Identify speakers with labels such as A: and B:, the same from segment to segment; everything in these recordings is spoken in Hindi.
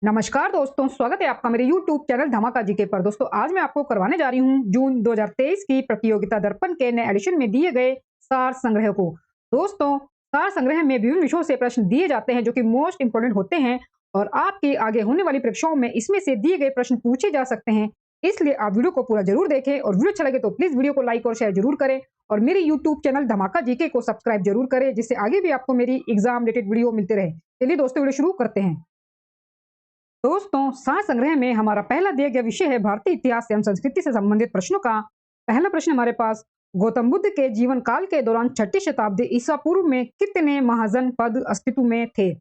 A: नमस्कार दोस्तों, स्वागत है आपका मेरे YouTube चैनल धमाका जीके पर। दोस्तों आज मैं आपको करवाने जा रही हूँ जून 2023 की प्रतियोगिता दर्पण के नए एडिशन में दिए गए सार संग्रह को। दोस्तों सार संग्रह में विभिन्न विषयों से प्रश्न दिए जाते हैं जो कि मोस्ट इंपोर्टेंट होते हैं और आपकी आगे होने वाली परीक्षाओं में इसमें से दिए गए प्रश्न पूछे जा सकते हैं। इसलिए आप वीडियो को पूरा जरूर देखें और वीडियो अच्छा लगे तो प्लीज वीडियो को लाइक और शेयर जरूर करें और मेरे YouTube चैनल धमाका जीके को सब्सक्राइब जरूर करें, जिससे आगे भी आपको मेरी एग्जाम रिलेटेड वीडियो मिलते रहे। चलिए दोस्तों वीडियो शुरू करते हैं। दोस्तों सार संग्रह में हमारा पहला दिया गया विषय है भारतीय इतिहास एवं संस्कृति से संबंधित प्रश्नों का। पहला प्रश्न हमारे पास, गौतम बुद्ध के जीवन काल के दौरान 6ठी शताब्दी ईसा पूर्व में कितने महाजन पद अस्तित्व में थे?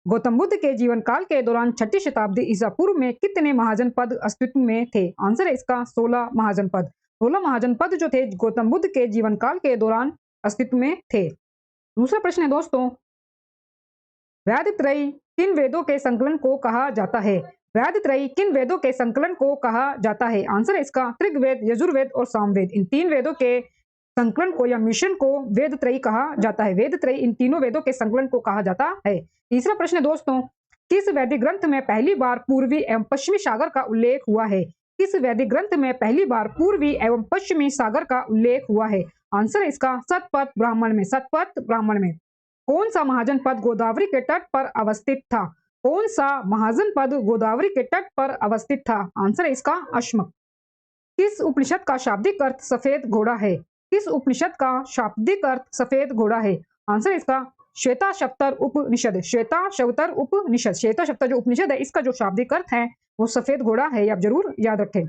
A: गौतम बुद्ध के जीवन काल के दौरान 6ठी शताब्दी ईसा पूर्व में कितने महाजन पद अस्तित्व में थे? आंसर है इसका 16 महाजन पद। 16 महाजन पद जो थे गौतम बुद्ध के जीवन काल के दौरान अस्तित्व में थे। दूसरा प्रश्न है दोस्तों, वेदत्रयी किन वेदों के संकलन को कहा जाता है? वेदत्रयी किन वेदों के संकलन को कहा जाता है? आंसर है इसका ऋग्वेद, यजुर्वेद और सामवेद। इन तीन वेदों के संकलन को या मिश्रण को वेदत्रयी कहा जाता है। वेदत्रयी इन तीनों वेदों के संकलन को कहा जाता है। तीसरा प्रश्न है दोस्तों, किस वैदिक ग्रंथ में पहली बार पूर्वी एवं पश्चिमी सागर का उल्लेख हुआ है? किस वैदिक ग्रंथ में पहली बार पूर्वी एवं पश्चिमी सागर का उल्लेख हुआ है? आंसर है इसका सतपथ ब्राह्मण में। सतपथ ब्राह्मण में। कौन सा महाजन पद गोदावरी के तट पर अवस्थित था? कौन सा महाजन पद गोदावरी के तट पर अवस्थित था? आंसर है इसका अश्मक। किस उपनिषद का शाब्दिक अर्थ सफेद घोड़ा है? किस उपनिषद का शाब्दिक अर्थ सफेद घोड़ा है? आंसर है इसका श्वेताश्वतर उपनिषद। श्वेताश्वतर उपनिषद। श्वेताश्वतर जो उपनिषद है इसका जो शाब्दिक अर्थ है वो सफेद घोड़ा है, आप जरूर याद रखें।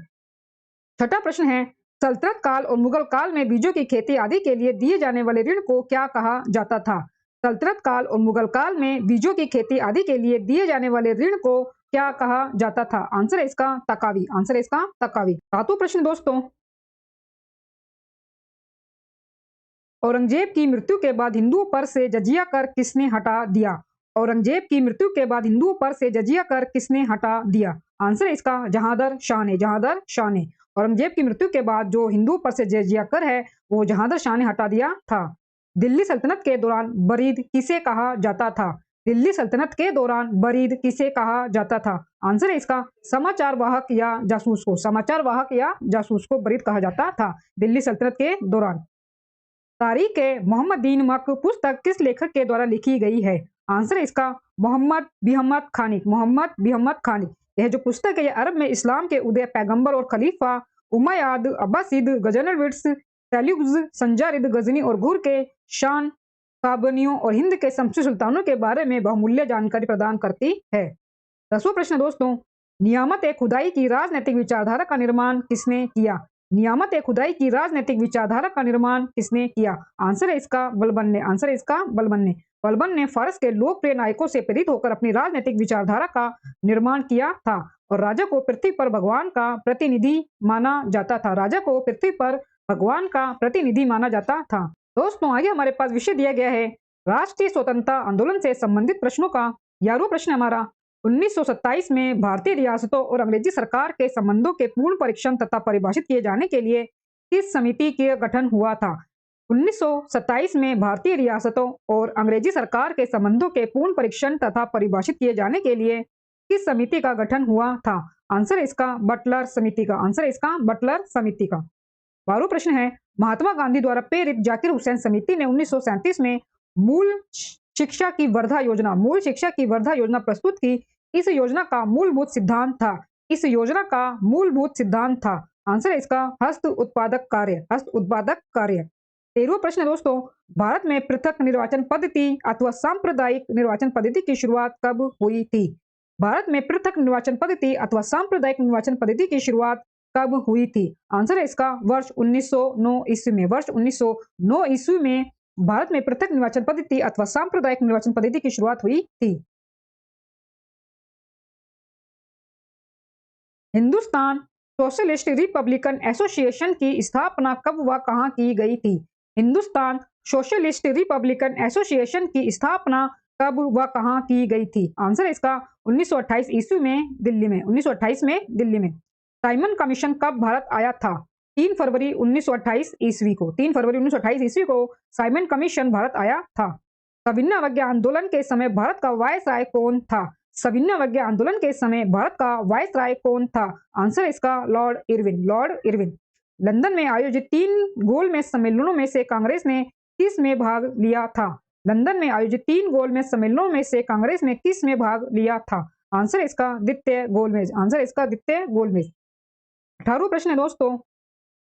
A: छठा प्रश्न है, सल्तनत काल और मुगल काल में बीजों की खेती आदि के लिए दिए जाने वाले ऋण को क्या कहा जाता था? सल्तनत काल और मुगल काल में बीजों की खेती आदि के लिए दिए जाने वाले ऋण को क्या कहा जाता था? आंसर है इसका तकावी। आंसर है इसका तकावी। सातवां प्रश्न दोस्तों, औरंगजेब की मृत्यु के बाद हिंदुओं पर से जजिया कर किसने हटा दिया? औरंगजेब की मृत्यु के बाद हिंदुओं पर से जजिया कर किसने हटा दिया? आंसर है इसका जहांदर शाह ने। जहांदर शाह ने। औरंगजेब की मृत्यु के बाद जो हिंदुओं पर से जजिया कर है वो जहांदर शाह ने हटा दिया था। दिल्ली सल्तनत के दौरान बरीद किसे कहा जाता था? दिल्ली सल्तनत के दौरान बरीद किसे कहा जाता था? आंसर है इसका समाचार वाहक या जासूस को। समाचार वाहक या जासूस को बरीद कहा जाता था दिल्ली सल्तनत के दौरान। तारीख ए मोहम्मद दीनमक पुस्तक किस लेखक के द्वारा लिखी गई है? आंसर है इसका मोहम्मद बिहम्मद खानिक। मोहम्मद बिहम्मद खानिक। यह जो पुस्तक है यह अरब में इस्लाम के उदय, पैगंबर और खलीफा उमैयाद, अब्बासिद, गजनविड्स, सेल्यूक्स, संजारिद, गजनी और घुर के शान काबनियों और हिंद के शमसी सुल्तानों के बारे में बहुमूल्य जानकारी प्रदान करती है। 10वां प्रश्न दोस्तों, नियामत ए खुदाई की राजनीतिक विचारधारा का निर्माण किसने किया? नियामत ए खुदाई की राजनीतिक विचारधारा का निर्माण किसने किया? आंसर है इसका बलबन ने। आंसर है इसका बलबन ने। बलबन ने फारस के लोकप्रिय नायकों से प्रेरित होकर अपनी राजनीतिक विचारधारा का निर्माण किया था और राजा को पृथ्वी पर भगवान का प्रतिनिधि माना जाता था। राजा को पृथ्वी पर भगवान का प्रतिनिधि माना जाता था। दोस्तों आगे हमारे पास विषय दिया गया है राष्ट्रीय स्वतंत्रता आंदोलन से संबंधित प्रश्नों का। 11वां प्रश्न हमारा, 1927 में भारतीय रियासतों और अंग्रेजी सरकार के संबंधों के पूर्ण परीक्षण तथा परिभाषित किए जाने के लिए किस समिति का गठन हुआ था? 1927 में भारतीय रियासतों और अंग्रेजी सरकार के संबंधों के पूर्ण परीक्षण तथा परिभाषित किए जाने के लिए किस समिति का गठन हुआ था? आंसर है इसका बटलर समिति का। आंसर है इसका बटलर समिति का। 12वां प्रश्न है, महात्मा गांधी द्वारा प्रेरित जाकिर हुसैन समिति ने 1937 में मूल शिक्षा की वर्धा योजना प्रस्तुत की। इस योजना का मूलभूत सिद्धांत था। इस योजना का मूलभूत सिद्धांत था। आंसर है इसका हस्त उत्पादक कार्य। हस्त उत्पादक कार्य। 13वां प्रश्न है दोस्तों, भारत में पृथक निर्वाचन पद्धति अथवा सांप्रदायिक निर्वाचन पद्धति की शुरुआत कब हुई थी? भारत में पृथक निर्वाचन पद्धति अथवा सांप्रदायिक निर्वाचन पद्धति की शुरुआत कब हुई थी? आंसर है इसका वर्ष 1909 ईस्वी में। वर्ष 1909 ईस्वी में भारत में पृथक निर्वाचन पद्धति अथवा सांप्रदायिक निर्वाचन पद्धति की शुरुआत हुई थी। हिंदुस्तान सोशलिस्ट रिपब्लिकन एसोसिएशन की स्थापना कब व कहां की गई थी? हिंदुस्तान सोशलिस्ट रिपब्लिकन एसोसिएशन की स्थापना कब व कहां की गई थी? आंसर है इसका 1928 ईस्वी में दिल्ली में। 1928 में दिल्ली में। साइमन कमीशन कब भारत आया था? 3 फरवरी 1928 ईस्वी को। 3 फरवरी 1928 ईस्वी को साइमन कमीशन भारत आया था। सविनय अवज्ञा आंदोलन के समय भारत का वायसराय कौन था? सविनय आंदोलन के समय भारत का वायसराय कौन था? आंसर इसका Lord Irwin, Lord Irwin. London में आयोजित 3 गोलमेज सम्मेलनों में से कांग्रेस ने किस में भाग लिया था? लंदन में आयोजित 3 गोलमेज सम्मेलनों में से कांग्रेस ने किस में भाग लिया था? आंसर इसका द्वितीय गोलमेज, आंसर इसका द्वितीय गोलमेज। 18वां प्रश्न है दोस्तों,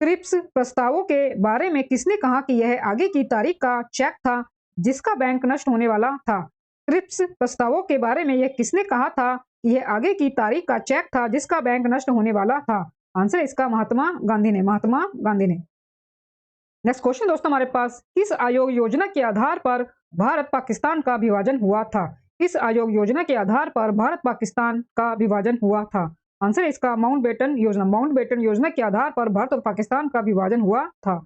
A: क्रिप्स प्रस्तावों के बारे में किसने कहा कि यह आगे की तारीख का चेक था जिसका बैंक नष्ट होने वाला था? क्रिप्स प्रस्तावों के बारे में यह किसने कहा था कि यह आगे की तारीख का चेक था जिसका बैंक नष्ट होने वाला था? आंसर इसका महात्मा गांधी ने, महात्मा गांधी ने। नेक्स्ट क्वेश्चन दोस्तों हमारे पास, किस आयोग योजना के आधार पर भारत पाकिस्तान का विभाजन हुआ था? किस आयोग योजना के आधार पर भारत पाकिस्तान का विभाजन हुआ था? आंसर इसका माउंटबेटन योजना, माउंटबेटन योजना के आधार पर भारत और पाकिस्तान का विभाजन हुआ था।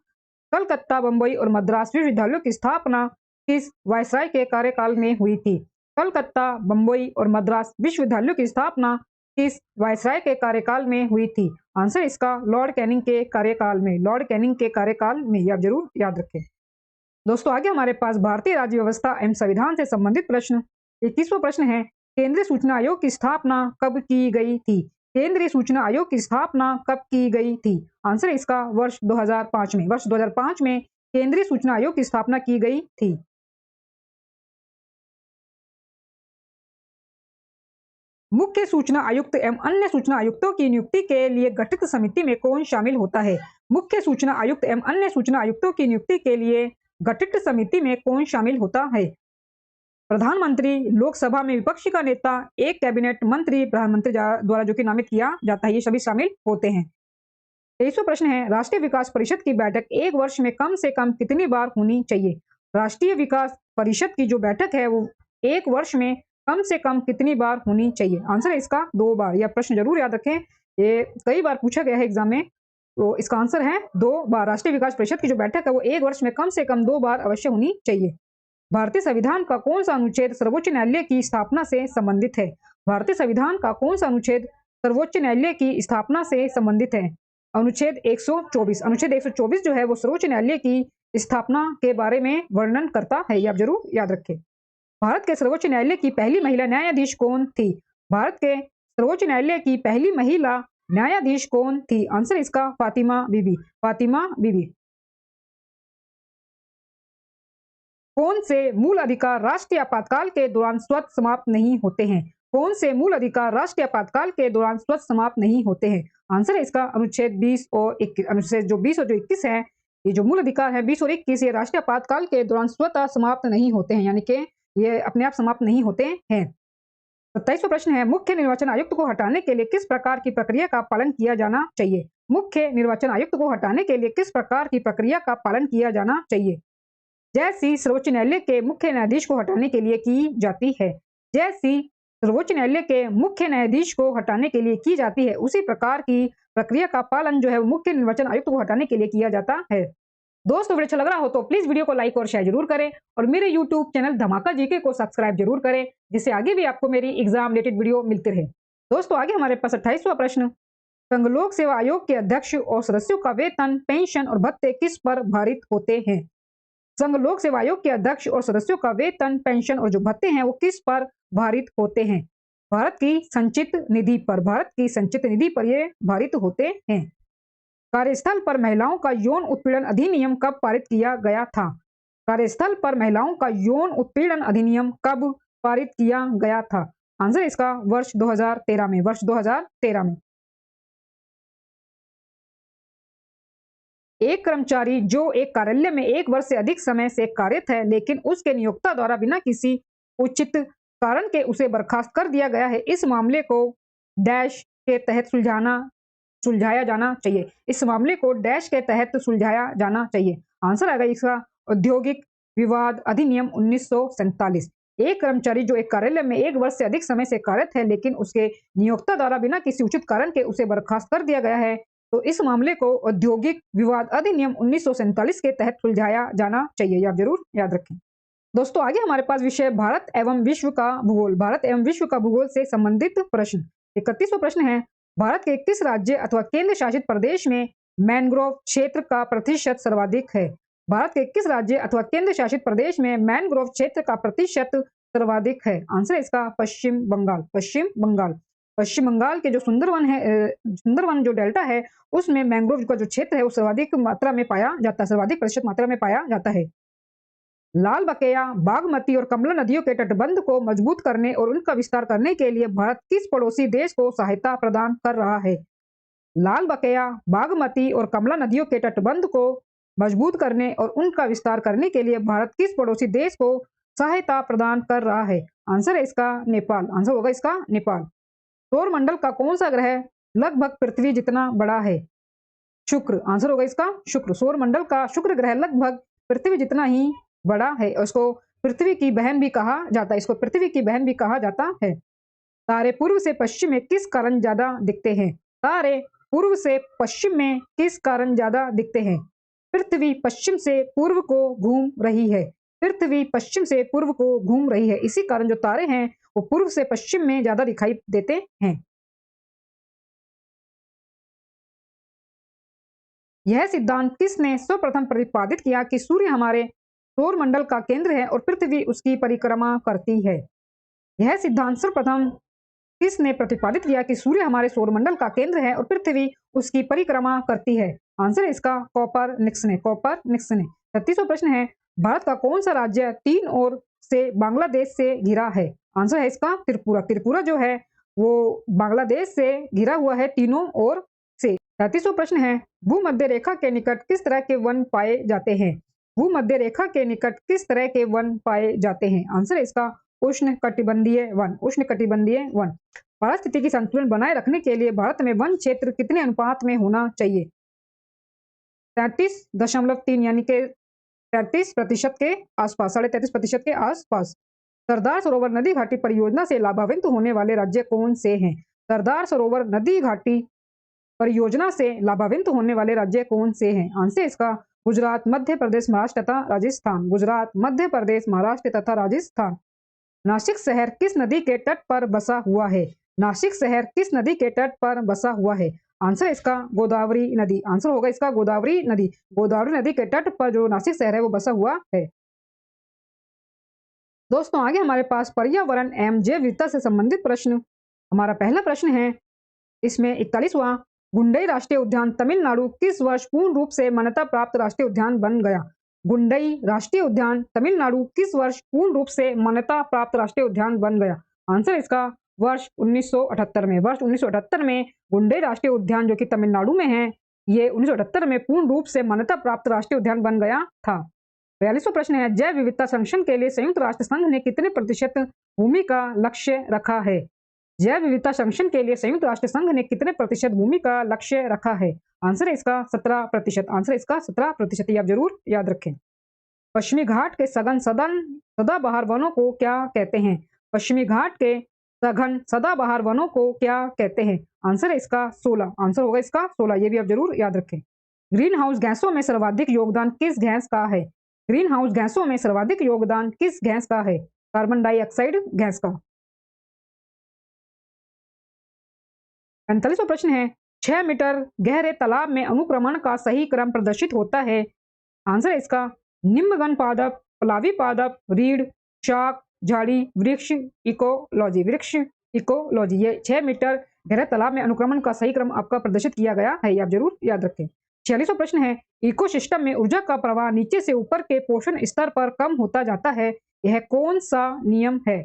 A: कलकत्ता, बंबई और मद्रास विश्वविद्यालयों की स्थापना किस वायसराय के कार्यकाल में हुई थी? कलकत्ता, बंबई और मद्रास विश्वविद्यालयों की स्थापना किस वायसराय के कार्यकाल में हुई थी? आंसर इसका लॉर्ड कैनिंग के कार्यकाल में, लॉर्ड कैनिंग के कार्यकाल में, यह आप जरूर याद रखें। दोस्तों आगे हमारे पास भारतीय राज्य व्यवस्था एवं संविधान से संबंधित प्रश्न। 21वां प्रश्न है, केंद्रीय सूचना आयोग की स्थापना कब की गई थी? केंद्रीय सूचना आयोग की स्थापना कब की गई थी? आंसर इसका वर्ष 2005 में, वर्ष 2005 में केंद्रीय सूचना आयोग की स्थापना की गई थी। मुख्य सूचना आयुक्त एवं अन्य सूचना आयुक्तों की नियुक्ति के लिए गठित समिति में कौन शामिल होता है? मुख्य सूचना आयुक्त एवं अन्य सूचना आयुक्तों की नियुक्ति के लिए गठित समिति में कौन शामिल होता है? प्रधानमंत्री, लोकसभा में विपक्ष का नेता, एक कैबिनेट मंत्री प्रधानमंत्री द्वारा जो कि नामित किया जाता है, ये सभी शामिल होते हैं। 23वां प्रश्न है, राष्ट्रीय विकास परिषद की बैठक एक वर्ष में कम से कम कितनी बार होनी चाहिए? राष्ट्रीय विकास परिषद की जो बैठक है वो एक वर्ष में कम से कम कितनी बार होनी चाहिए? आंसर है इसका 2 बार। यह प्रश्न जरूर याद रखें, ये कई बार पूछा गया है एग्जाम में, तो इसका आंसर है 2 बार। राष्ट्रीय विकास परिषद की जो बैठक है वो एक वर्ष में कम से कम 2 बार अवश्य होनी चाहिए। भारतीय संविधान का कौन सा अनुच्छेद सर्वोच्च न्यायालय की स्थापना से संबंधित है? भारतीय संविधान का कौन सा अनुच्छेद सर्वोच्च न्यायालय की स्थापना से संबंधित है? अनुच्छेद 124। अनुच्छेद 124 जो है वो सर्वोच्च न्यायालय की स्थापना के बारे में वर्णन करता है, ये आप जरूर याद रखें। भारत के सर्वोच्च न्यायालय की पहली महिला न्यायाधीश कौन थी? भारत के सर्वोच्च न्यायालय की पहली महिला न्यायाधीश कौन थी? आंसर इसका फातिमा बीबी, फातिमा बीबी। कौन से मूल अधिकार राष्ट्रीय आपातकाल के दौरान स्वतः समाप्त नहीं होते हैं? कौन से मूल अधिकार राष्ट्रीय आपातकाल के दौरान स्वतः समाप्त नहीं होते हैं? आंसर है इसका अनुच्छेद 20 और 21। अनुच्छेद जो 20 और जो 21 है, ये जो मूल अधिकार है 20 और 21, ये राष्ट्रीय आपातकाल के दौरान स्वतः समाप्त नहीं होते हैं, यानी कि ये अपने आप समाप्त नहीं होते हैं। 27वां प्रश्न है, मुख्य निर्वाचन आयुक्त को हटाने के लिए किस प्रकार की प्रक्रिया का पालन किया जाना चाहिए? मुख्य निर्वाचन आयुक्त को हटाने के लिए किस प्रकार की प्रक्रिया का पालन किया जाना चाहिए? जैसी सर्वोच्च न्यायालय के मुख्य न्यायाधीश को हटाने के लिए की जाती है, जैसी सर्वोच्च न्यायालय के मुख्य न्यायाधीश को हटाने के लिए की जाती है, उसी प्रकार की प्रक्रिया का पालन जो है वो मुख्य निर्वाचन आयुक्त को हटाने के लिए किया जाता है। दोस्तों वीडियो अच्छा लग रहा हो तो प्लीज वीडियो को लाइक और शेयर जरूर करें और मेरे यूट्यूब चैनल धमाका जीके को सब्सक्राइब जरूर करें, जिससे आगे भी आपको मेरी एग्जाम रिलेटेड वीडियो मिलती रहे। दोस्तों आगे हमारे पास 28वां प्रश्न, संघ लोक सेवा आयोग के अध्यक्ष और सदस्यों का वेतन, पेंशन और भत्ते किस पर भारित होते हैं? संघ लोक सेवा आयोग के अध्यक्ष और सदस्यों का वेतन, पेंशन और जो भत्ते हैं वो किस पर भारित होते हैं? भारत की संचित निधि पर, भारत की संचित निधि पर ये भारित होते हैं। कार्यस्थल पर महिलाओं का यौन उत्पीड़न अधिनियम कब पारित किया गया था? कार्यस्थल पर महिलाओं का यौन उत्पीड़न अधिनियम कब पारित किया गया था? आंसर इसका वर्ष 2013 में, वर्ष 2013 में। एक कर्मचारी जो एक कार्यालय में 1 वर्ष से अधिक समय से कार्यरत है लेकिन उसके नियोक्ता द्वारा बिना किसी उचित कारण के उसे बर्खास्त कर दिया गया है, इस मामले को डैश के तहत सुलझाया जाना चाहिए। इस मामले को डैश के तहत सुलझाया जाना चाहिए। आंसर आएगा इसका औद्योगिक विवाद अधिनियम 1947। एक कर्मचारी जो एक कार्यालय में 1 वर्ष से अधिक समय से कार्यरत है लेकिन उसके नियोक्ता द्वारा बिना किसी उचित कारण के उसे बर्खास्त कर दिया गया है, तो इस मामले को औद्योगिक विवाद अधिनियम 1947 के तहत सुलझाया जाना चाहिए, आप जरूर याद रखें। दोस्तों आगे हमारे पास विषय भारत एवं विश्व का भूगोल, भारत एवं विश्व का भूगोल से संबंधित प्रश्न। 31वां प्रश्न है, भारत के किस राज्य अथवा केंद्र शासित प्रदेश में मैंग्रोव क्षेत्र का प्रतिशत सर्वाधिक है? भारत के किस राज्य अथवा केंद्र शासित प्रदेश में मैंग्रोव क्षेत्र का प्रतिशत सर्वाधिक है? आंसर है इसका पश्चिम बंगाल। पश्चिम बंगाल। पश्चिम बंगाल के जो सुंदरवन है, सुंदरवन जो डेल्टा है, उसमें मैंग्रोव का जो क्षेत्र है वो सर्वाधिक मात्रा में पाया जाता है, सर्वाधिक प्रतिशत मात्रा में पाया जाता है। लाल बकेया, बागमती और कमला नदियों के तटबंध को मजबूत करने और उनका विस्तार करने के लिए भारत किस पड़ोसी देश को सहायता प्रदान कर रहा है? लाल बकेया, बागमती और कमला नदियों के तटबंध को मजबूत करने और उनका विस्तार करने के लिए भारत किस पड़ोसी देश को सहायता प्रदान कर रहा है? आंसर है इसका नेपाल। आंसर होगा इसका नेपाल। सौर मंडल का कौन सा ग्रह लगभग पृथ्वी जितना बड़ा है? शुक्र। आंसर होगा इसका शुक्र। सौर मंडल का शुक्र ग्रह लगभग पृथ्वी जितना ही बड़ा है और इसको पृथ्वी की बहन भी कहा जाता है, इसको पृथ्वी की बहन भी कहा जाता है। तारे पूर्व से पश्चिम में किस कारण ज्यादा दिखते हैं? तारे पूर्व से पश्चिम में किस कारण ज्यादा दिखते हैं? पृथ्वी पश्चिम से पूर्व को घूम रही है। पृथ्वी पश्चिम से पूर्व को घूम रही है, इसी कारण जो तारे हैं वो पूर्व से पश्चिम में ज्यादा दिखाई देते हैं। यह सिद्धांत किसने सर्वप्रथम प्रतिपादित किया कि सूर्य हमारे सौर मंडल का केंद्र है और पृथ्वी उसकी परिक्रमा करती है? यह सिद्धांत सर्वप्रथम किसने प्रतिपादित किया कि सूर्य हमारे सौरमंडल का केंद्र है और पृथ्वी उसकी परिक्रमा करती है? आंसर है इसका कॉपरनिकस ने। कॉपरनिकस ने। 36वां प्रश्न है, भारत का कौन सा राज्य तीन ओर से बांग्लादेश से घिरा है? आंसर है इसका त्रिपुरा। त्रिपुरा जो है वो बांग्लादेश से घिरा हुआ है तीनों ओर से। 37वां प्रश्न है, भूमध्य रेखा के निकट किस तरह के वन पाए जाते हैं? भूमध्य रेखा के निकट किस तरह के वन पाए जाते हैं? आंसर है इसका उष्ण कटिबंधीय वन। उष्ण कटिबंधीय वन। पारिस्थितिकी संतुलन बनाए रखने के लिए भारत में वन क्षेत्र कितने अनुपात में होना चाहिए? 33.3 यानी कि 33% के आसपास, 33.5% के आसपास। सरदार सरोवर नदी घाटी परियोजना से लाभान्वित होने वाले राज्य कौन से हैं? सरदार सरोवर नदी घाटी परियोजना से लाभान्वित होने वाले राज्य कौन से हैं? आंसर इसका गुजरात, मध्य प्रदेश, महाराष्ट्र तथा राजस्थान। गुजरात, मध्य प्रदेश, महाराष्ट्र तथा राजस्थान। नासिक शहर किस नदी के तट पर बसा हुआ है? नासिक शहर किस नदी के तट पर बसा हुआ है? आंसर इसका गोदावरी नदी। आंसर होगा इसका गोदावरी नदी। गोदावरी नदी के तट पर जो नासिक शहर है वो बसा हुआ है। दोस्तों आगे हमारे पास पर्यावरण एवं जैव विविधता से संबंधित प्रश्न। हमारा पहला प्रश्न है इसमें 41वां, गुंडई राष्ट्रीय उद्यान तमिलनाडु किस वर्ष पूर्ण रूप से मान्यता प्राप्त राष्ट्रीय उद्यान बन गया? गुंडई राष्ट्रीय उद्यान तमिलनाडु किस वर्ष पूर्ण रूप से मान्यता प्राप्त राष्ट्रीय उद्यान बन गया? आंसर इसका वर्ष 1978 में। वर्ष 1978 में गुंडई राष्ट्रीय उद्यान जो कि तमिलनाडु में है, ये 1978 में पूर्ण रूप से मान्यता प्राप्त राष्ट्रीय उद्यान बन गया था। 42वां प्रश्न है, जैव विविधता संरक्षण के लिए संयुक्त राष्ट्र संघ ने कितने प्रतिशत भूमि का लक्ष्य रखा है? जैव विविधता संरक्षण के लिए संयुक्त राष्ट्र संघ ने कितने प्रतिशत भूमि का लक्ष्य रखा है? आंसर है इसका 17%। आंसर इसका 17%, ये आप जरूर याद रखें। पश्चिमी घाट के सघन सदाबहार वनों को क्या कहते हैं? पश्चिमी घाट के सघन सदाबहार वनों को क्या कहते हैं? आंसर है इसका 16। आंसर होगा इसका 16, ये भी आप जरूर याद रखें। ग्रीन हाउस गैसों में सर्वाधिक योगदान किस गैस का है? ग्रीन हाउस गैसों में सर्वाधिक योगदान किस गैस का है? कार्बन डाइऑक्साइड गैस का। 45वां प्रश्न है, 6 मीटर गहरे तालाब में अनुक्रमण का सही क्रम प्रदर्शित होता है? आंसर है इसका निम्नगण पादप, पलावी पादप, रीढ़, शाक, झाड़ी, वृक्ष, इकोलॉजी। वृक्ष इकोलॉजी, ये 6 मीटर गहरे तालाब में अनुक्रमण का सही क्रम आपका प्रदर्शित किया गया है, ये आप जरूर याद रखें। 46वां प्रश्न है, इकोसिस्टम में ऊर्जा का प्रवाह नीचे से ऊपर के पोषण स्तर पर कम होता जाता है, यह कौन सा नियम है?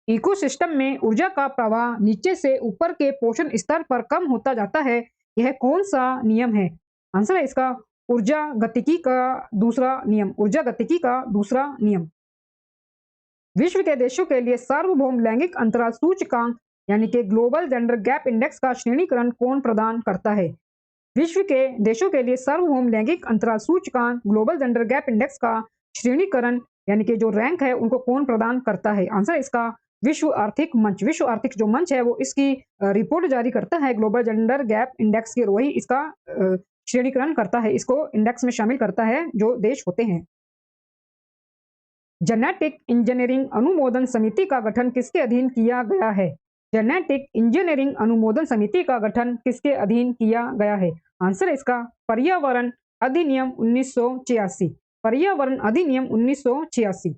A: इकोसिस्टम में ऊर्जा का प्रवाह नीचे से ऊपर के पोषण स्तर पर कम होता जाता है, यह कौन सा नियम है? आंसर है इसका ऊर्जा गतिकी का दूसरा नियम। ऊर्जा गतिकी का दूसरा नियम। विश्व के देशों के लिए सार्वभौम लैंगिक अंतराल सूचकांक यानी कि ग्लोबल जेंडर गैप इंडेक्स का श्रेणीकरण कौन प्रदान करता है? विश्व के देशों के लिए सार्वभौम लैंगिक अंतराल सूचकांक ग्लोबल जेंडर गैप इंडेक्स का श्रेणीकरण यानी कि जो रैंक है उनको कौन प्रदान करता है? आंसर इसका विश्व आर्थिक मंच। विश्व आर्थिक जो मंच है वो इसकी रिपोर्ट जारी करता है ग्लोबल जेंडर गैप इंडेक्स की, वही इसका श्रेणीकरण करता है, इसको इंडेक्स में शामिल करता है जो देश होते हैं। जेनेटिक इंजीनियरिंग अनुमोदन समिति का गठन किसके अधीन किया गया है? जेनेटिक इंजीनियरिंग अनुमोदन समिति का गठन किसके अधीन किया गया है? आंसर इसका पर्यावरण अधिनियम 1986। पर्यावरण अधिनियम 1986।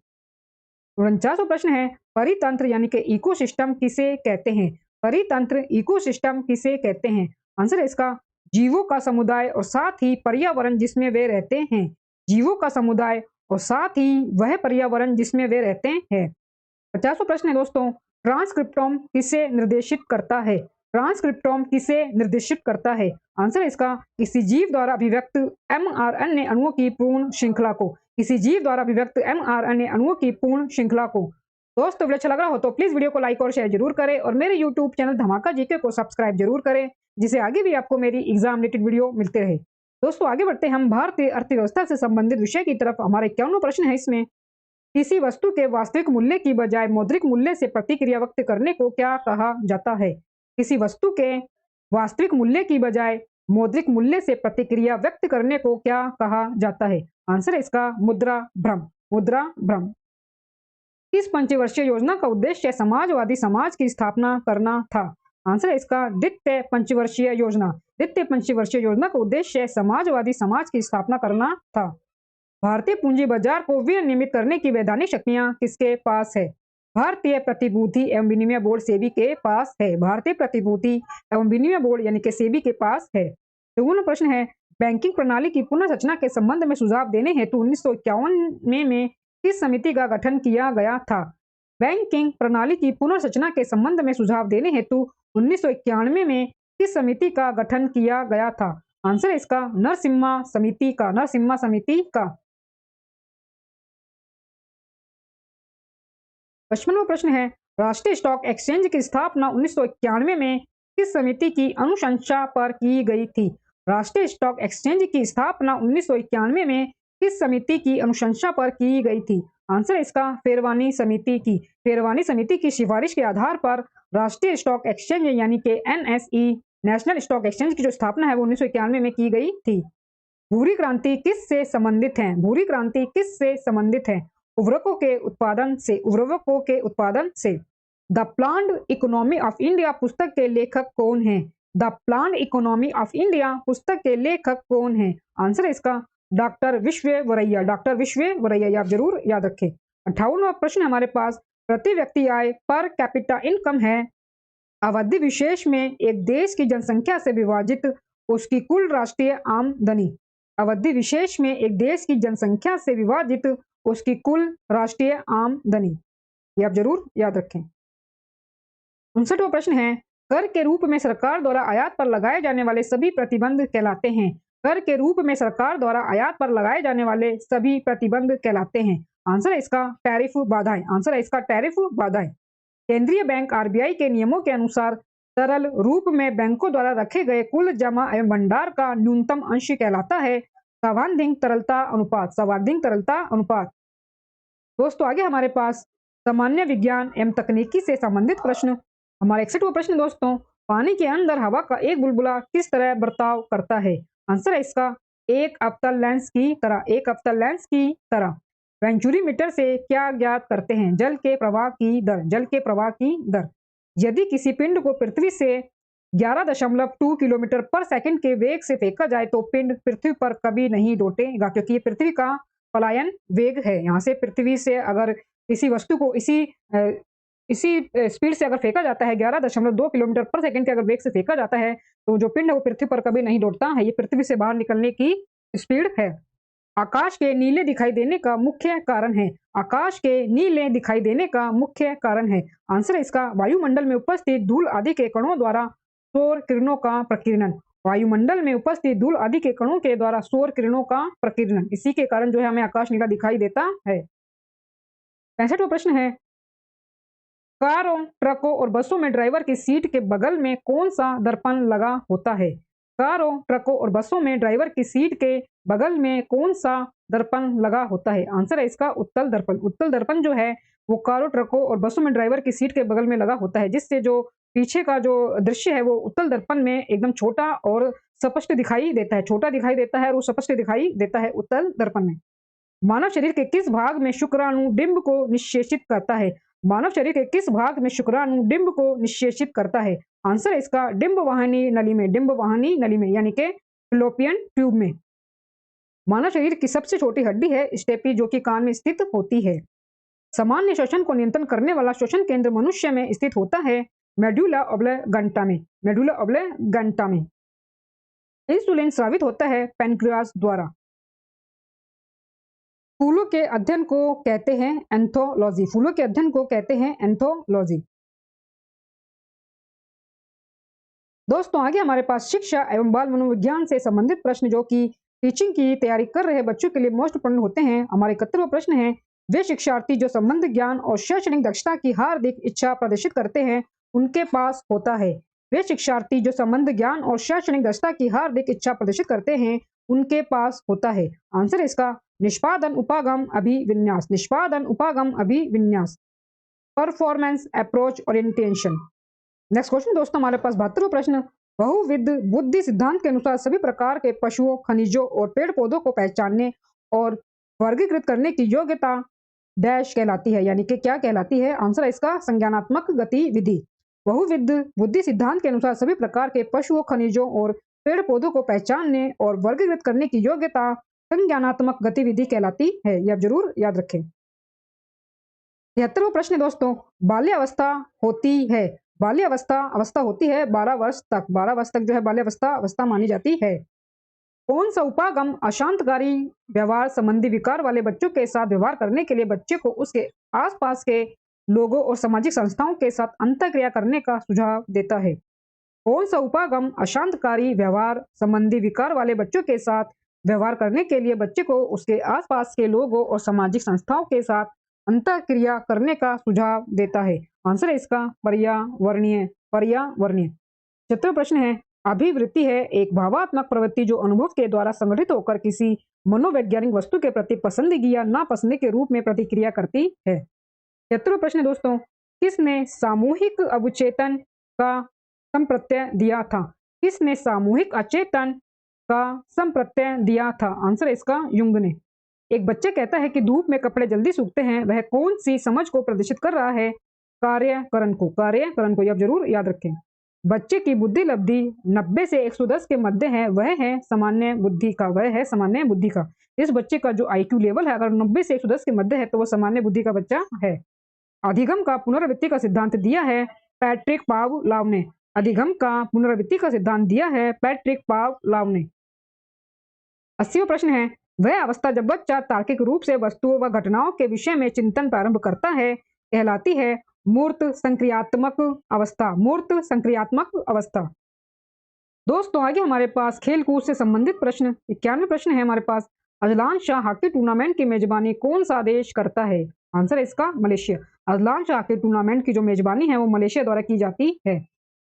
A: 49वां प्रश्न है, परितंत्र यानी कि इकोसिस्टम किसे कहते हैं? परितंत्र इकोसिस्टम किसे कहते हैं? आंसर है इसका जीवों का समुदाय और साथ ही पर्यावरण जिसमें वे रहते हैं। जीवों का समुदाय और साथ ही वह पर्यावरण जिसमें वे रहते हैं। 50वां प्रश्न है दोस्तों, ट्रांसक्रिप्टोम किसे निर्देशित करता है? ट्रांसक्रिप्टोम किसे निर्देशित करता है? आंसर है इसका किसी जीव द्वारा अभिव्यक्त एमआरएनए अणुओं की पूर्ण श्रृंखला को। किसी जीव द्वारा अभिव्यक्त एमआरएनए अणुओं की पूर्ण श्रृंखला को। दोस्तों वीडियो अच्छा लग रहा हो तो प्लीज वीडियो को लाइक और शेयर जरूर करें और मेरे यूट्यूब चैनल धमाका जीके को सब्सक्राइब जरूर करें, जिससे आगे भी आपको मेरी एग्जाम रिलेटेड वीडियो मिलते रहे। दोस्तों आगे बढ़ते हम भारतीय अर्थव्यवस्था से संबंधित विषय की तरफ। हमारा 51वां प्रश्न है इसमें, किसी वस्तु के वास्तविक मूल्य की बजाय मौद्रिक मूल्य से प्रतिक्रिया व्यक्त करने को क्या कहा जाता है? किसी वस्तु के वास्तविक मूल्य की बजाय मौद्रिक मूल्य से प्रतिक्रिया व्यक्त करने को क्या कहा जाता है? आंसर है इसका मुद्रा भ्रम। मुद्रा भ्रम। इस पंचवर्षीय योजना का उद्देश्य समाजवादी समाज की स्थापना करना था। आंसर है इसका द्वितीय पंचवर्षीय योजना। द्वितीय पंचवर्षीय योजना का उद्देश्य समाजवादी समाज की स्थापना करना था। भारतीय पूंजी बाजार को विनियमित करने की वैधानिक शक्तियां किसके पास है? भारतीय प्रतिभूति एवं विनिमय बोर्ड सेबी के पास है। भारतीय प्रतिभूति एवं विनिमय बोर्ड यानी कि सेबी के पास है। 54वां प्रश्न है, बैंकिंग प्रणाली की पुनर्रचना के संबंध में सुझाव देने हेतु 1951 में किस समिति का गठन किया गया था? बैंकिंग प्रणाली की पुनर्रचना के संबंध में सुझाव देने हेतु 1991 में किस समिति का गठन किया गया था? आंसर है इसका नरसिम्हा समिति का। नरसिम्हा समिति का। 55वां प्रश्न है, राष्ट्रीय स्टॉक एक्सचेंज की स्थापना 1991 में किस समिति की अनुशंसा पर की गई थी? राष्ट्रीय स्टॉक एक्सचेंज की स्थापना 1991 में किस समिति की अनुशंसा पर की गई थी? आंसर है इसका फेरवानी समिति की। फेरवानी समिति की सिफारिश के आधार पर राष्ट्रीय स्टॉक एक्सचेंज यानी कि एनएसई नेशनल स्टॉक एक्सचेंज की जो स्थापना है वो 1991 में की गई थी। भूरी क्रांति किससे संबंधित है? भूरी क्रांति किससे संबंधित है? उर्वरकों के उत्पादन से। उर्वरकों के उत्पादन से। The plant economy of India पुस्तक के लेखक कौन है? The plant economy of India पुस्तक के लेखक कौन है? आंसर है इसका डॉक्टर विश्वेश्वरैया। डॉक्टर विश्वेश्वरैया, आप जरूर याद रखें। 58वां प्रश्न हमारे पास, प्रति व्यक्ति आय पर कैपिटा इनकम है अवधि विशेष में एक देश की जनसंख्या से विभाजित उसकी कुल राष्ट्रीय आमदनी। अवधि विशेष में एक देश की जनसंख्या से विभाजित उसकी कुल राष्ट्रीय आमदनी। ये आप जरूर याद रखें। 59वां प्रश्न है, कर के रूप में सरकार द्वारा आयात पर लगाए जाने वाले सभी प्रतिबंध कहलाते हैं। कर के रूप में सरकार द्वारा आयात पर लगाए जाने वाले सभी प्रतिबंध कहलाते हैं। आंसर है इसका टैरिफ बाधाएं। आंसर है इसका टैरिफ बाधाएं। केंद्रीय बैंक आरबीआई के नियमों के अनुसार तरल रूप में बैंकों द्वारा रखे गए कुल जमा एवं भंडार का न्यूनतम अंश कहलाता है सर्वाधिक तरलता अनुपात। सर्वाधिक तरलता अनुपात। दोस्तों आगे हमारे पास सामान्य विज्ञान एवं तकनीकी से संबंधित प्रश्न। हमारा 61वां प्रश्न दोस्तों, पानी के अंदर हवा का एक बुलबुला किस तरह बर्ताव करता है? आंसर है इसका एक अवतल लेंस की तरह। एक अवतल लेंस की तरह। वेंचुरी मीटर से क्या ज्ञात करते हैं? जल के प्रवाह की दर। जल के प्रवाह की दर। यदि किसी पिंड को पृथ्वी से 11.2 किलोमीटर पर सेकंड के वेग से फेंका जाए तो पिंड पृथ्वी पर कभी नहीं लौटेगा, क्योंकि ये पृथ्वी का पलायन वेग है। यहाँ से पृथ्वी से अगर किसी वस्तु को इसी स्पीड से अगर फेंका जाता है 11.2 किलोमीटर पर सेकंड के अगर वेग से फेंका जाता है तो जो पिंड है वो पृथ्वी पर कभी नहीं लौटता है। ये पृथ्वी से बाहर निकलने की स्पीड है। आकाश के नीले दिखाई देने का मुख्य कारण है। आकाश के नीले दिखाई देने का मुख्य कारण है। आंसर है इसका वायुमंडल में उपस्थित धूल आदि के कणों द्वारा सौर किरणों का प्रकीर्णन। वायुमंडल में उपस्थित धूल आदि के कणों के द्वारा सौर किरणों का प्रकीर्णन, इसी के कारण जो है हमें आकाश नीला दिखाई देता है। 65वां प्रश्न है, कारों, ट्रकों और बसों में ड्राइवर की सीट के बगल में कौन सा दर्पण लगा होता है? कारों, ट्रकों और बसों में ड्राइवर की सीट के बगल में कौन सा दर्पण लगा होता है? आंसर है इसका उत्तल दर्पण। उत्तल दर्पण जो है वो कारों, ट्रकों और बसों में ड्राइवर की सीट के बगल में लगा होता है, जिससे जो पीछे का जो दृश्य है वो उत्तल दर्पण में एकदम छोटा और स्पष्ट दिखाई देता है। छोटा दिखाई देता है और वो स्पष्ट दिखाई देता है उत्तल दर्पण में। मानव शरीर के किस भाग में शुक्राणु डिंब को निषेचित करता है? मानव शरीर के किस भाग में शुक्राणु डिंब को निषेचित करता है? आंसर है इसका डिंब वाहिनी नली में। डिंब वाहिनी नली में यानी कि फैलोपियन ट्यूब में। मानव शरीर की सबसे छोटी हड्डी है स्टेपी, जो कि कान में स्थित होती है। सामान्य श्वसन को नियंत्रण करने वाला श्वसन केंद्र मनुष्य में स्थित होता है मेडुला ऑब्लिंगेटा में, मेडुला ऑब्लिंगेटा में। इंसुलिन स्रावित होता है पैनक्रियाज द्वारा। फूलों के अध्ययन को कहते हैं एंथोलॉजी, फूलों के अध्ययन को कहते हैं एंथोलॉजी। दोस्तों आगे हमारे पास शिक्षा एवं बाल मनोविज्ञान से संबंधित प्रश्न जो कि टीचिंग की तैयारी कर रहे बच्चों के लिए मोस्ट इंपोर्टेंट होते हैं। हमारे 71वां प्रश्न है, वे शिक्षार्थी जो संबंध ज्ञान और शैक्षणिक दक्षता की हार्दिक इच्छा प्रदर्शित करते हैं उनके पास होता है। वे शिक्षार्थी जो संबंध ज्ञान और शैक्षणिक दक्षता की हार्दिक इच्छा प्रदर्शित करते हैं उनके पास होता है। आंसर इसका निष्पादन उपागम अभिविन्यास, निष्पादन उपागम अभिविन्यास, performance approach orientation. Next question दोस्तों हमारे पास 72वां प्रश्न, बहुविध बुद्धि सिद्धांत के अनुसार सभी प्रकार के पशुओं, खनिजों और पेड़ पौधों को पहचानने और वर्गीकृत करने की योग्यता डैश कहलाती है, यानी कि क्या कहलाती है? आंसर है इसका संज्ञानात्मक गतिविधि। बहुविध बुद्धि सिद्धांत के अनुसार सभी प्रकार के पशुओं, खनिजों और पेड़ पौधों को पहचानने और वर्गीकृत करने की योग्यता संज्ञानात्मक गतिविधि कहलाती है। यह आप जरूर याद रखें। 73वां प्रश्न दोस्तों, बाल्यावस्था होती है, बाल्यावस्था अवस्था होती है 12 वर्ष तक, 12 वर्ष तक जो है बाल्यावस्था अवस्था मानी जाती है। कौन सा उपागम अशांतकारी व्यवहार संबंधी विकार वाले बच्चों के साथ व्यवहार करने के लिए बच्चे को उसके आसपास के लोगों और सामाजिक संस्थाओं के साथ अंतःक्रिया करने का सुझाव देता है? कौन सा उपागम अशांतकारी व्यवहार संबंधी विकार वाले बच्चों के साथ व्यवहार करने के लिए बच्चे को उसके आसपास के लोगों और सामाजिक संस्थाओं के साथ अंतःक्रिया करने का सुझाव देता है? आंसर है इसका पर्यावरणीय, पर्यावरणीय। 74वां प्रश्न है, अभिवृत्ति है एक भावात्मक प्रवृत्ति जो अनुभव के द्वारा संगठित होकर किसी मनोवैज्ञानिक वस्तु के प्रति पसंदगी या नापसंदगी के रूप में प्रतिक्रिया करती है। 73वां प्रश्न दोस्तों, किसने सामूहिक अवचेतन का संप्रत्यय दिया था? किसने सामूहिक अचेतन का संप्रत्यय दिया था? आंसर है इसका युंग ने। एक बच्चा कहता है कि धूप में कपड़े जल्दी सूखते हैं, वह कौन सी समझ को प्रदर्शित कर रहा है? कार्यकरण को, कार्यकरण को, आप जरूर याद रखें। बच्चे की बुद्धि लब्धि 90 से 110 के मध्य है, वह है सामान्य बुद्धि का, वह है सामान्य बुद्धि का। इस बच्चे का जो IQ लेवल है अगर 90 से 110 के मध्य है तो वो सामान्य बुद्धि का बच्चा है। अधिगम का पुनरावृत्ति का सिद्धांत दिया है पैट्रिक पावलोव ने, अधिगम का पुनरावृत्ति का सिद्धांत दिया है पैट्रिक पावलोव ने। 80वां प्रश्न है, वह अवस्था जब बच्चा तार्किक रूप से वस्तुओं व घटनाओं के विषय में चिंतन प्रारंभ करता है कहलाती है मूर्त संक्रियात्मक अवस्था, मूर्त संक्रियात्मक अवस्था। दोस्तों आगे हमारे पास खेल कूद से संबंधित प्रश्न 91 प्रश्न है हमारे पास, अजलान शाह हॉकी टूर्नामेंट की मेजबानी कौन सा देश करता है? आंसर है इसका Malaysia. Azlan Shah hockey tournament की जो मेजबानी है वो मलेशिया द्वारा की जाती है।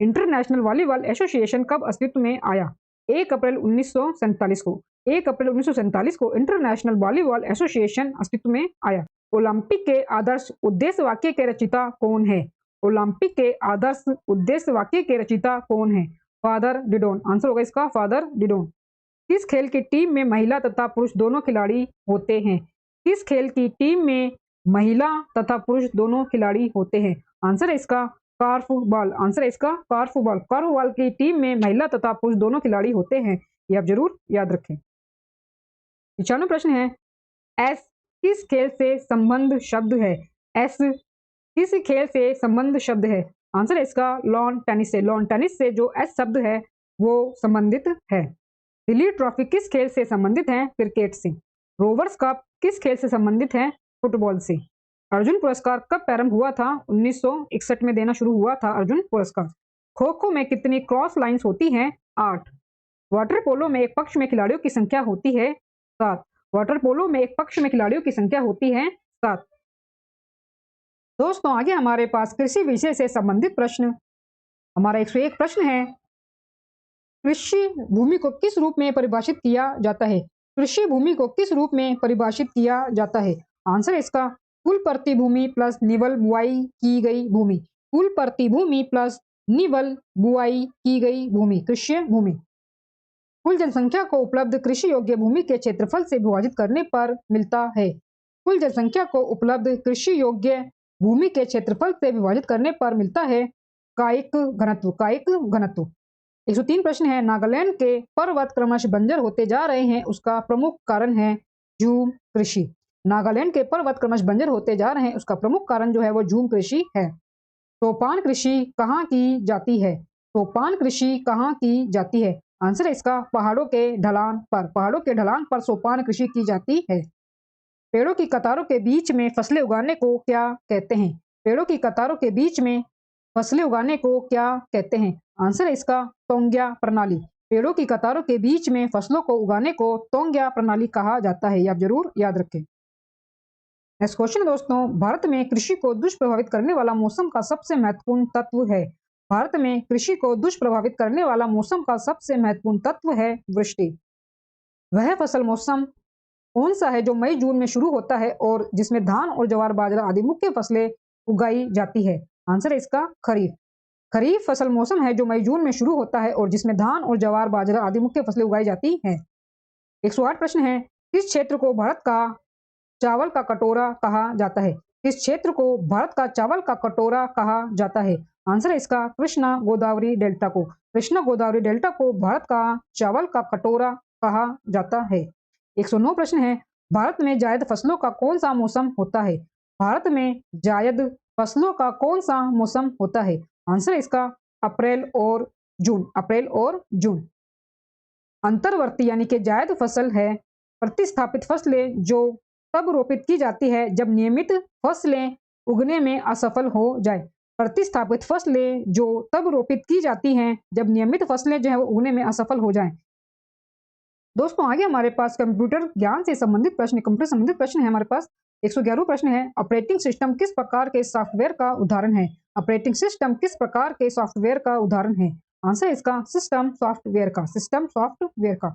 A: इंटरनेशनल वॉलीबॉल एसोसिएशन कब अस्तित्व में आया? 1 अप्रैल 1947 को, 1 अप्रैल 1947 को इंटरनेशनल वॉलीबॉल एसोसिएशन अस्तित्व में आया। ओलंपिक के आदर्श उद्देश्य वाक्य के रचयिता कौन है? ओलंपिक के आदर्श उद्देश्य वाक्य के रचयिता कौन है? फादर डिडॉन। आंसर होगा इसका फादर डिडॉन। किस खेल की टीम में महिला तथा पुरुष दोनों खिलाड़ी होते हैं? किस खेल की टीम में महिला तथा पुरुष दोनों खिलाड़ी होते हैं? आंसर है इसका कार्फबॉल, आंसर है इसका कार्फबॉल। कार्फबॉल की टीम में महिला तथा पुरुष दोनों खिलाड़ी होते हैं, ये आप जरूर याद रखें। 95 प्रश्न है, एस किस खेल से संबंध शब्द है? एस किस खेल से संबंध शब्द है? आंसर है इसका लॉन टेनिस से, लॉन टेनिस से जो एस शब्द है वो संबंधित है। दिल्ली ट्रॉफी किस खेल से संबंधित है? क्रिकेट से। रोवर्स कप किस खेल से संबंधित है? फुटबॉल से। अर्जुन पुरस्कार कब प्रारंभ हुआ था? 1961 में देना शुरू हुआ था अर्जुन पुरस्कार। खो खो में कितनी क्रॉस लाइंस होती हैं? 8। वाटर पोलो में एक पक्ष में खिलाड़ियों की संख्या होती है 7। वाटर पोलो में एक पक्ष में खिलाड़ियों की संख्या होती है 7। दोस्तों आगे हमारे पास कृषि विषय से संबंधित प्रश्न, हमारा 101 प्रश्न है, कृषि भूमि को किस रूप में परिभाषित किया जाता है? कृषि भूमि को किस रूप में परिभाषित किया जाता है? आंसर है इसका कुल प्रति भूमि प्लस निवल बुआई की गई भूमि, कुल प्रति भूमि प्लस निवल बुआई की गई भूमि, कृषि भूमि। कुल जनसंख्या को उपलब्ध कृषि योग्य भूमि के क्षेत्रफल से विभाजित करने पर मिलता है। कुल जनसंख्या को उपलब्ध कृषि योग्य भूमि के क्षेत्रफल से विभाजित करने पर मिलता है कायिक घनत्व, कायिक घनत्व। 103 प्रश्न है, नागालैंड के पर्वत क्रमशः बंजर होते जा रहे हैं, उसका प्रमुख कारण है झूम कृषि। नागालैंड के पर्वत क्रमश बंजर होते जा रहे हैं, उसका प्रमुख कारण जो है वो झूम कृषि है। सोपान कृषि कहाँ की जाती है? सोपान कृषि कहाँ की जाती है? आंसर है इसका पहाड़ों के ढलान पर। पहाड़ों के ढलान पर सोपान कृषि की जाती है। पेड़ों की कतारों के बीच में फसलें उगाने को क्या कहते हैं? पेड़ों की कतारों के बीच में फसलें उगाने को क्या कहते हैं? आंसर है इसका तोंग्या प्रणाली। पेड़ों की कतारों के बीच में फसलों को उगाने को तोंग्या प्रणाली कहा जाता है। ये आप जरूर याद रखें। नेक्स्ट क्वेश्चन दोस्तों, भारत में कृषि को दुष्प्रभावित करने वाला मौसम का सबसे महत्वपूर्ण तत्व है। भारत में कृषि को दुष्प्रभावित करने वाला मौसम का सबसे महत्वपूर्ण तत्व है वृष्टि। वह फसल मौसम कौन सा है जो मई जून में शुरू होता है और जिसमें धान और ज्वार बाजरा आदि मुख्य फसलें उगाई जाती है? आंसर है इसका खरीफ। खरीफ फसल मौसम है जो मई जून में शुरू होता है और जिसमें धान और ज्वार बाजरा आदि मुख्य फसलें उगाई जाती हैं। 108 प्रश्न है, किस क्षेत्र को भारत का चावल का कटोरा कहा जाता है? किस क्षेत्र को भारत का चावल का कटोरा कहा जाता है? आंसर है इसका कृष्णा गोदावरी डेल्टा को। कृष्णा गोदावरी डेल्टा को भारत का चावल का कटोरा कहा जाता है। 109 प्रश्न है, भारत में जायद फसलों का कौन सा मौसम होता है? भारत में जायद फसलों का कौन सा मौसम होता है? आंसर है इसका अप्रैल और जून। अप्रैल और जून। अंतर्वर्ती यानी कि जायद फसल है प्रतिस्थापित फसलें जो तब रोपित की जाती है जब नियमित फसलें उगने में असफल हो जाए। प्रतिस्थापित फसलें जो तब रोपित की जाती हैं जब नियमित फसलें जो है वो उगने में असफल हो जाएं। दोस्तों आगे हमारे पास कंप्यूटर ज्ञान से संबंधित प्रश्न, कंप्यूटर संबंधित प्रश्न है हमारे पास। 111 प्रश्न है, ऑपरेटिंग सिस्टम किस प्रकार के सॉफ्टवेयर का उदाहरण है? ऑपरेटिंग सिस्टम किस प्रकार के सॉफ्टवेयर का उदाहरण है? आंसर इसका सिस्टम सॉफ्टवेयर का। सिस्टम सॉफ्टवेयर का।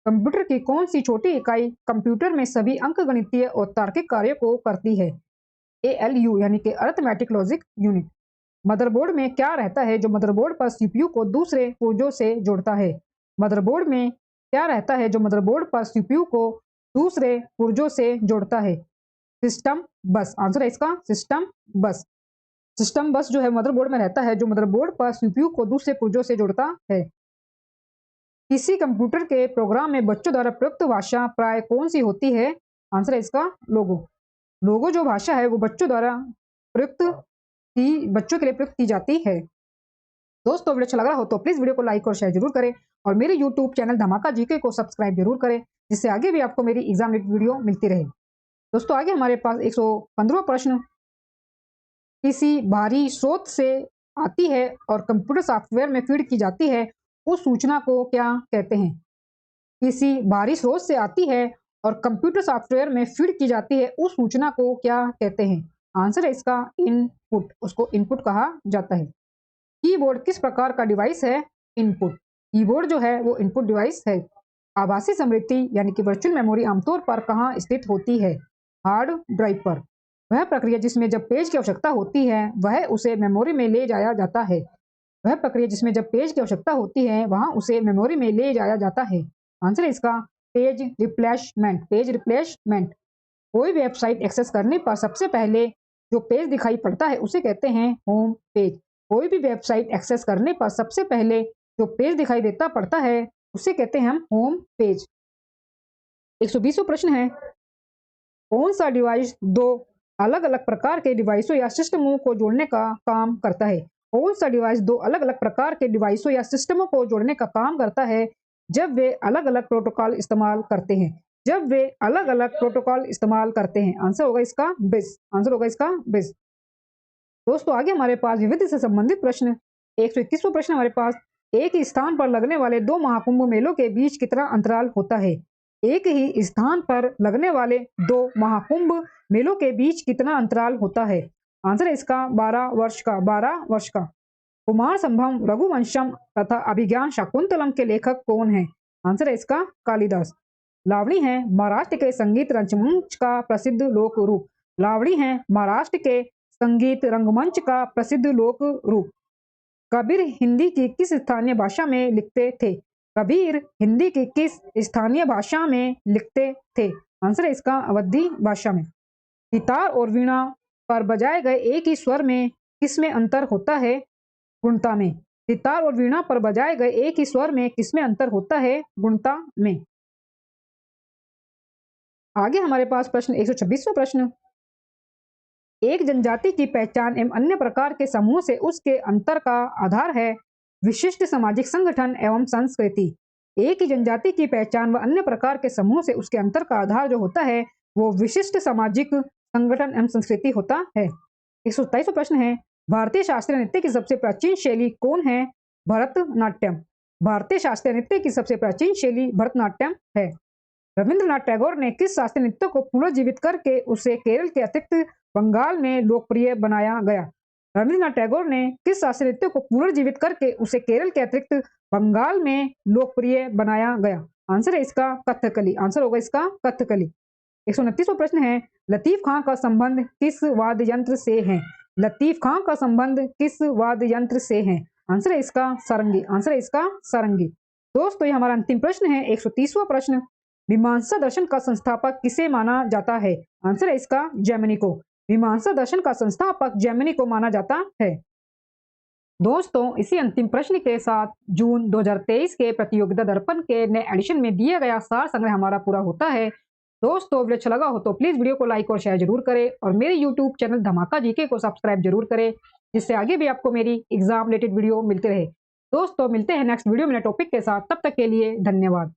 A: कंप्यूटर की कौन सी छोटी इकाई कंप्यूटर में सभी अंकगणितीय और तार्किक कार्यों को करती है? ALU यानी कि अरिथमेटिक लॉजिक यूनिट। मदरबोर्ड में क्या रहता है जो मदरबोर्ड पर सीपीयू को दूसरे पुर्जों से जोड़ता है? मदरबोर्ड में क्या रहता है जो मदरबोर्ड पर सीपीयू को दूसरे पुर्जों से जोड़ता है? सिस्टम बस। आंसर है इसका सिस्टम बस। सिस्टम बस जो है मदरबोर्ड में रहता है जो मदरबोर्ड पर सीपीयू को दूसरे पुर्जों से जोड़ता है। किसी कंप्यूटर के प्रोग्राम में बच्चों द्वारा प्रयुक्त भाषा प्राय कौन सी होती है? आंसर है इसका लोगो। लोगो जो भाषा है वो बच्चों द्वारा बच्चों के लिए प्रयुक्त की जाती है। दोस्तों वीडियो अच्छा लग रहा हो तो प्लीज वीडियो को लाइक और शेयर जरूर करें और मेरे यूट्यूब चैनल धमाका जीके को सब्सक्राइब जरूर करें, जिससे आगे भी आपको मेरी एग्जाम रिलेटेड वीडियो मिलती रहे। दोस्तों आगे हमारे पास 115 प्रश्न, किसी बाहरी स्रोत से आती है और कंप्यूटर सॉफ्टवेयर में फीड की जाती है, उस सूचना को क्या कहते हैं? किसी बाहरी स्रोत से आती है और कंप्यूटर सॉफ्टवेयर में फीड की जाती है, उस सूचना को क्या कहते हैं? आंसर है इसका इनपुट। उसको इनपुट कहा जाता है। कीबोर्ड किस प्रकार का डिवाइस है? इनपुट। कीबोर्ड जो है वो इनपुट डिवाइस है। आभासी स्मृति यानी कि वर्चुअल मेमोरी आमतौर पर कहाँ स्थित होती है? हार्ड ड्राइव पर। वह प्रक्रिया जिसमें जब पेज की आवश्यकता होती है वह उसे मेमोरी में ले जाया जाता है। वह प्रक्रिया जिसमें जब पेज की आवश्यकता होती है वहां उसे मेमोरी में ले जाया जाता है। आंसर है इसका पेज रिप्लेसमेंट। Page replacement. कोई वेबसाइट एक्सेस करने पर सबसे पहले जो पेज दिखाई पड़ता है उसे कहते हैं होम पेज। कोई भी वेबसाइट एक्सेस करने पर सबसे पहले जो पेज दिखाई देता पड़ता है उसे कहते हैं हम होम पेज। 120 प्रश्न है, कौन सा डिवाइस दो अलग अलग प्रकार के डिवाइसों या सिस्टमों को जोड़ने का काम करता है? कौन सा डिवाइस दो अलग अलग प्रकार के डिवाइसों या सिस्टमों को जोड़ने का काम करता है जब वे अलग अलग प्रोटोकॉल इस्तेमाल करते हैं? जब वे अलग अलग प्रोटोकॉल इस्तेमाल करते हैं। आंसर होगा इसका बिस। आंसर होगा इसका बिस। दोस्तों आगे हमारे पास विविध से संबंधित प्रश्न, 121वां प्रश्न हमारे पास, एक ही स्थान पर लगने वाले दो महाकुंभ मेलों के बीच कितना अंतराल होता है? एक ही स्थान पर लगने वाले दो महाकुंभ मेलों के बीच कितना अंतराल होता है? आंसर है इसका 12 वर्ष का। 12 वर्ष का। कुमार संभव, रघुवंशम तथा अभिज्ञान शाकुंतलम के लेखक कौन है? आंसर है इसका कालिदास। लावणी है महाराष्ट्र के संगीत रंगमंच का प्रसिद्ध लोक रूप। लावणी है महाराष्ट्र के संगीत रंगमंच का प्रसिद्ध लोक रूप। कबीर हिंदी की किस स्थानीय भाषा में लिखते थे? कबीर हिंदी की किस स्थानीय भाषा में लिखते थे? आंसर है इसका अवधी भाषा में। सितार और वीणा पर बजाए गए एक ही स्वर में किसमें अंतर होता है? गुणता में। सितार और वीणा पर बजाए गए एक ही स्वर में किसमें अंतर होता है? गुणता में। आगे हमारे पास प्रश्न 126वां प्रश्न, एक जनजाति की पहचान एवं अन्य प्रकार के समूह से उसके अंतर का आधार है विशिष्ट सामाजिक संगठन एवं संस्कृति। एक ही जनजाति की पहचान व अन्य प्रकार के समूह से उसके अंतर का आधार जो होता है वो विशिष्ट सामाजिक संगठन एवं संस्कृति होता है। 127वां प्रश्न है, भारतीय शास्त्रीय नृत्य की सबसे प्राचीन शैली कौन है? भरतनाट्यम। भारतीय शास्त्रीय नृत्य की सबसे प्राचीन शैली भरतनाट्यम है। रविंद्रनाथ टैगोर ने किस शास्त्रीय नृत्य को पुनर्जीवित करके उसे केरल के अतिरिक्त बंगाल में लोकप्रिय बनाया गया? रविंद्रनाथ टैगोर ने किस शास्त्रीय नृत्य को पुनर्जीवित करके उसे केरल के अतिरिक्त बंगाल में लोकप्रिय बनाया गया? आंसर है इसका कथकली। आंसर होगा इसका कथकली। 129वां प्रश्न है, लतीफ खां का संबंध किस वाद्य यंत्र से है? लतीफ खां का संबंध किस वाद्य यंत्र से है? आंसर है इसका सारंगी। आंसर है इसका सारंगी। दोस्तों ये हमारा अंतिम प्रश्न है 130वां प्रश्न, मीमांसा दर्शन का संस्थापक किसे माना जाता है? आंसर है इसका जैमिनी को। मीमांसा दर्शन का संस्थापक जैमिनी को माना जाता है। दोस्तों इसी अंतिम प्रश्न के साथ जून 2023 के प्रतियोगिता दर्पण के नए एडिशन में दिया गया सार संग्रह हमारा पूरा होता है। दोस्तों वीडियो अच्छा लगा हो तो प्लीज वीडियो को लाइक और शेयर जरूर करें और मेरे यूट्यूब चैनल धमाका जीके को सब्सक्राइब जरूर करें, जिससे आगे भी आपको मेरी एग्जाम रिलेटेड वीडियो मिलते रहे। दोस्तों मिलते हैं नेक्स्ट वीडियो में नए टॉपिक के साथ, तब तक के लिए धन्यवाद।